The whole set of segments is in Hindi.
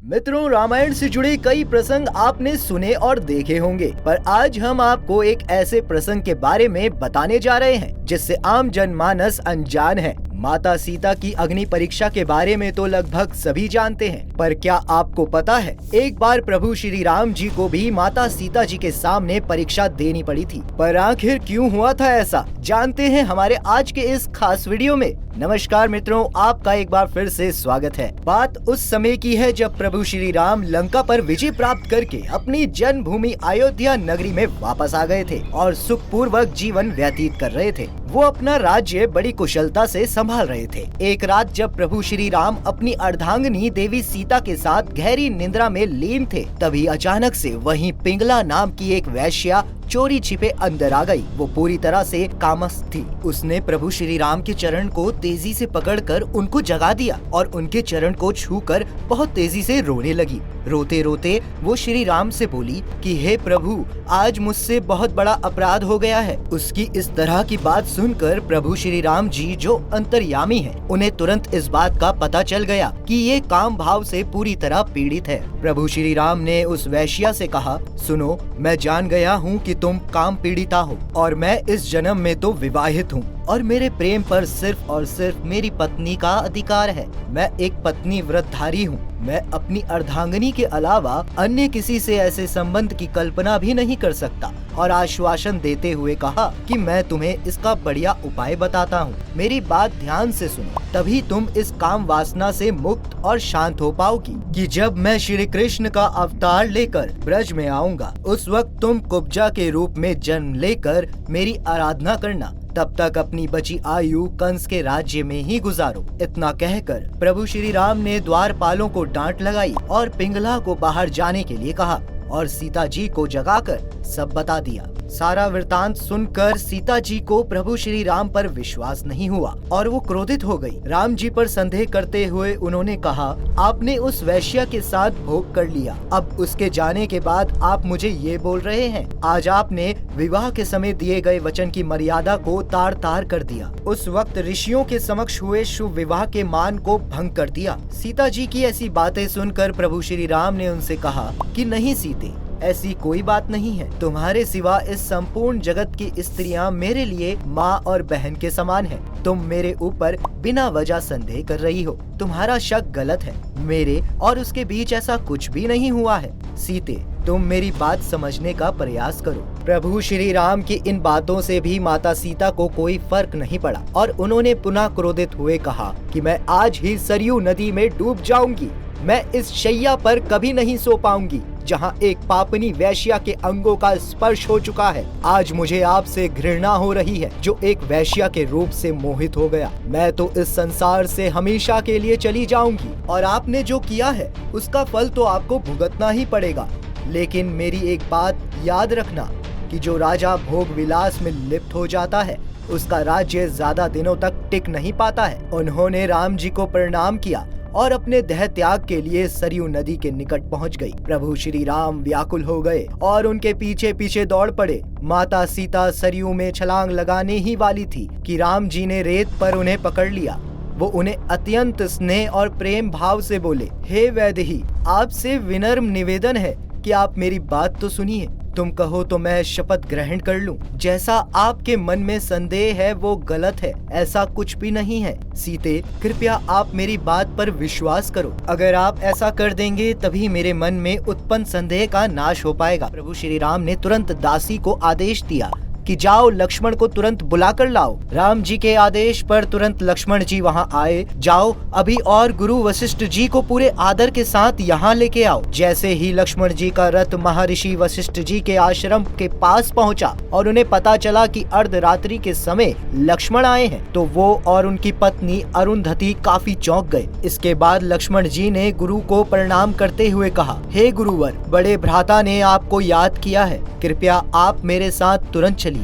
मित्रों, रामायण से जुड़े कई प्रसंग आपने सुने और देखे होंगे, पर आज हम आपको एक ऐसे प्रसंग के बारे में बताने जा रहे हैं जिससे आम जनमानस अनजान है। माता सीता की अग्नि परीक्षा के बारे में तो लगभग सभी जानते हैं, पर क्या आपको पता है एक बार प्रभु श्री राम जी को भी माता सीता जी के सामने परीक्षा देनी पड़ी थी। पर आखिर क्यों हुआ था ऐसा, जानते हैं हमारे आज के इस खास वीडियो में। नमस्कार मित्रों, आपका एक बार फिर से स्वागत है। बात उस समय की है जब प्रभु श्री राम लंका पर विजय प्राप्त करके अपनी जन्मभूमि अयोध्या नगरी में वापस आ गए थे और सुखपूर्वक जीवन व्यतीत कर रहे थे। वो अपना राज्य बड़ी कुशलता से संभाल रहे थे। एक रात जब प्रभु श्री राम अपनी अर्धांगिनी देवी सीता के साथ गहरी निद्रा में लीन थे, तभी अचानक से वहीं पिंगला नाम की एक वैश्या चोरी छिपे अंदर आ गई। वो पूरी तरह से कामस्त थी। उसने प्रभु श्री राम के चरण को तेजी से पकड़कर उनको जगा दिया और उनके चरण को छूकर बहुत तेजी से रोने लगी। रोते रोते वो श्री राम से बोली कि हे प्रभु, आज मुझसे बहुत बड़ा अपराध हो गया है। उसकी इस तरह की बात सुनकर प्रभु श्री राम जी, जो अंतर्यामी हैं, उन्हें तुरंत इस बात का पता चल गया कि ये काम भाव से पूरी तरह पीड़ित है। प्रभु श्री राम ने उस वैश्या से कहा, सुनो, मैं जान गया हूँ कि तुम काम पीड़िता हो और मैं इस जन्म में तो विवाहित हूँ और मेरे प्रेम पर सिर्फ और सिर्फ मेरी पत्नी का अधिकार है। मैं एक पत्नी व्रतधारी हूँ। मैं अपनी अर्धांगिनी के अलावा अन्य किसी से ऐसे संबंध की कल्पना भी नहीं कर सकता। और आश्वासन देते हुए कहा कि मैं तुम्हें इसका बढ़िया उपाय बताता हूँ। मेरी बात ध्यान से सुनो, तभी तुम इस काम वासना से मुक्त और शांत हो पाओगी कि जब मैं श्री कृष्ण का अवतार लेकर ब्रज में आऊंगा, उस वक्त तुम कुब्जा के रूप में जन्म लेकर मेरी आराधना करना। तब तक अपनी बची आयु कंस के राज्य में ही गुजारो। इतना कहकर प्रभु श्री राम ने द्वारपालों को डांट लगाई और पिंगला को बाहर जाने के लिए कहा और सीता जी को जगाकर सब बता दिया। सारा वृतांत सुनकर सीता जी को प्रभु श्री राम पर विश्वास नहीं हुआ और वो क्रोधित हो गई। राम जी पर संदेह करते हुए उन्होंने कहा, आपने उस वैश्या के साथ भोग कर लिया, अब उसके जाने के बाद आप मुझे ये बोल रहे हैं। आज आपने विवाह के समय दिए गए वचन की मर्यादा को तार तार कर दिया। उस वक्त ऋषियों के समक्ष हुए शुभ विवाह के मान को भंग कर दिया। सीता जी की ऐसी बातें सुनकर प्रभु श्री राम ने उनसे कहा कि नहीं सीते, ऐसी कोई बात नहीं है। तुम्हारे सिवा इस संपूर्ण जगत की स्त्रियां मेरे लिए माँ और बहन के समान हैं। तुम मेरे ऊपर बिना वजह संदेह कर रही हो। तुम्हारा शक गलत है। मेरे और उसके बीच ऐसा कुछ भी नहीं हुआ है। सीते, तुम मेरी बात समझने का प्रयास करो। प्रभु श्री राम की इन बातों से भी माता सीता को कोई फर्क नहीं पड़ा और उन्होंने पुनः क्रोधित हुए कहा कि मैं आज ही सरयू नदी में डूब जाऊंगी। मैं इस शैया पर कभी नहीं सो पाऊंगी जहां एक पापनी वैश्या के अंगों का स्पर्श हो चुका है। आज मुझे आपसे घृणा हो रही है जो एक वैश्या के रूप से मोहित हो गया। मैं तो इस संसार से हमेशा के लिए चली जाऊंगी और आपने जो किया है उसका फल तो आपको भुगतना ही पड़ेगा। लेकिन मेरी एक बात याद रखना कि जो राजा भोग विलास में लिप्त हो जाता है उसका राज्य ज्यादा दिनों तक टिक नहीं पाता है। उन्होंने राम जी को प्रणाम किया और अपने देह त्याग के लिए सरयू नदी के निकट पहुंच गई। प्रभु श्री राम व्याकुल हो गए और उनके पीछे पीछे दौड़ पड़े। माता सीता सरयू में छलांग लगाने ही वाली थी कि राम जी ने रेत पर उन्हें पकड़ लिया। वो उन्हें अत्यंत स्नेह और प्रेम भाव से बोले, हे वैदेही, आपसे विनम्र निवेदन है कि आप मेरी बात तो सुनिए। तुम कहो तो मैं शपथ ग्रहण कर लूं। जैसा आपके मन में संदेह है वो गलत है, ऐसा कुछ भी नहीं है। सीते, कृपया आप मेरी बात पर विश्वास करो। अगर आप ऐसा कर देंगे तभी मेरे मन में उत्पन्न संदेह का नाश हो पाएगा। प्रभु श्री राम ने तुरंत दासी को आदेश दिया कि जाओ लक्ष्मण को तुरंत बुलाकर लाओ। राम जी के आदेश पर तुरंत लक्ष्मण जी वहां आए। जाओ अभी और गुरु वशिष्ठ जी को पूरे आदर के साथ यहाँ लेके आओ। जैसे ही लक्ष्मण जी का रथ महर्षि वशिष्ठ जी के आश्रम के पास पहुंचा और उन्हें पता चला कि अर्धरात्रि के समय लक्ष्मण आए हैं, तो वो और उनकी पत्नी अरुंधति काफी चौंक गए। इसके बाद लक्ष्मण जी ने गुरु को प्रणाम करते हुए कहा, हे गुरुवर, बड़े भ्राता ने आपको याद किया है। कृपया आप मेरे साथ तुरंत चलिए।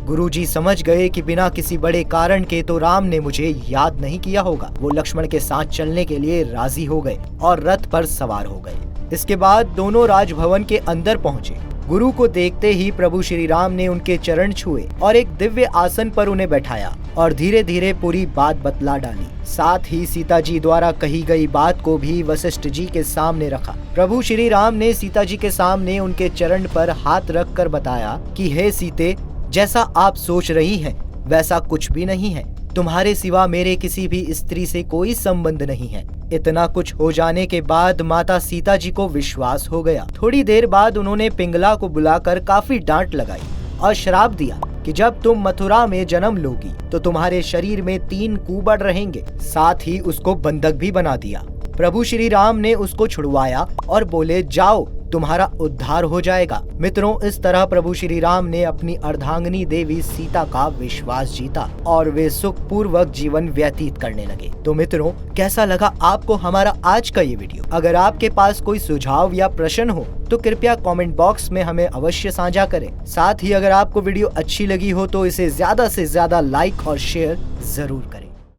गुरुजी समझ गए कि बिना किसी बड़े कारण के तो राम ने मुझे याद नहीं किया होगा। वो लक्ष्मण के साथ चलने के लिए राजी हो गए और रथ पर सवार हो गए। इसके बाद दोनों राजभवन के अंदर पहुँचे। गुरु को देखते ही प्रभु श्री राम ने उनके चरण छुए और एक दिव्य आसन पर उन्हें बैठाया और धीरे धीरे पूरी बात बतला डाली। साथ ही सीता जी द्वारा कही गई बात को भी वशिष्ठ जी के सामने रखा। प्रभु श्री राम ने सीता जी के सामने उनके चरण पर हाथ रखकर बताया कि हे सीते, जैसा आप सोच रही हैं वैसा कुछ भी नहीं है। तुम्हारे सिवा मेरे किसी भी स्त्री से कोई संबंध नहीं है। इतना कुछ हो जाने के बाद माता सीता जी को विश्वास हो गया। थोड़ी देर बाद उन्होंने पिंगला को बुलाकर काफी डांट लगाई और श्राप दिया कि जब तुम मथुरा में जन्म लोगी तो तुम्हारे शरीर में 3 कुबड़ रहेंगे। साथ ही उसको बंधक भी बना दिया। प्रभु श्री राम ने उसको छुड़वाया और बोले, जाओ, तुम्हारा उद्धार हो जाएगा। मित्रों, इस तरह प्रभु श्री राम ने अपनी अर्धांगिनी देवी सीता का विश्वास जीता और वे सुखपूर्वक जीवन व्यतीत करने लगे। तो मित्रों, कैसा लगा आपको हमारा आज का ये वीडियो? अगर आपके पास कोई सुझाव या प्रश्न हो तो कृपया कमेंट बॉक्स में हमें अवश्य साझा करें। साथ ही अगर आपको वीडियो अच्छी लगी हो तो इसे ज्यादा से ज्यादा लाइक और शेयर जरूर करें।